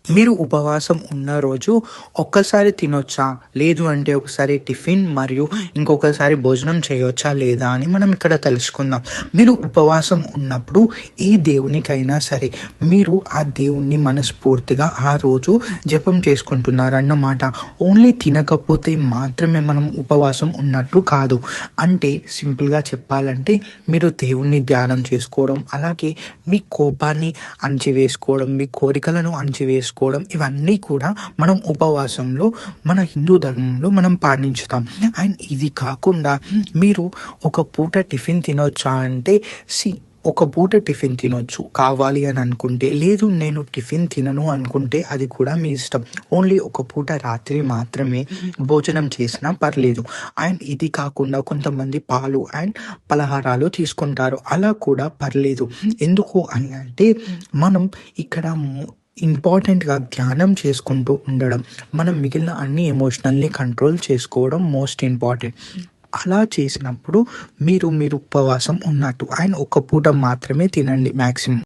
మీరు ఉపవాసం ఉన్న రోజు ఒక్కసారి తినొచ్చా? లేదు అంటే ఒకసారి టిఫిన్ మరియు ఇంకొకసారి భోజనం చేయొచ్చా లేదా అని మనం ఇక్కడ తెలుసుకుందాం. మీరు ఉపవాసం ఉన్నప్పుడు ఏ దేవునికైనా సరే మీరు ఆ దేవుణ్ణి మనస్ఫూర్తిగా ఆ రోజు జపం చేసుకుంటున్నారన్నమాట. ఓన్లీ తినకపోతే మాత్రమే మనం ఉపవాసం ఉన్నట్టు కాదు. అంటే సింపుల్‌గా చెప్పాలంటే మీరు దేవుణ్ణి ధ్యానం చేసుకోవడం, అలాగే మీ కోపాన్ని అణిచివేసుకోవడం, మీ కోరికలను అణిచివేసుకోవడం ఇవన్నీ కూడా మనం ఉపవాసంలో మన హిందూ ధర్మంలో మనం పాటించుతాం. అండ్ ఇది కాకుండా మీరు ఒక పూట టిఫిన్ తినొచ్చా అంటే ఒక పూట టిఫిన్ తినొచ్చు కావాలి అని అనుకుంటే. లేదు నేను టిఫిన్ తినను అనుకుంటే అది కూడా మీ ఇష్టం. ఓన్లీ ఒక పూట రాత్రి మాత్రమే భోజనం చేసినా పర్లేదు. అండ్ ఇది కాకుండా కొంతమంది పాలు అండ్ పలహారాలు తీసుకుంటారు. అలా కూడా పర్లేదు. ఎందుకు అని అంటే మనం ఇక్కడ ఇంపార్టెంట్‌గా ధ్యానం చేసుకుంటూ ఉండడం. మనం మిగిలిన అన్ని ఎమోషనల్‌ని కంట్రోల్ చేసుకోవడం మోస్ట్ ఇంపార్టెంట్. అలా చేసినప్పుడు మీరు ఉపవాసం ఉన్నట్టు. అండ్ ఒక పూట మాత్రమే తినండి మాక్సిమం.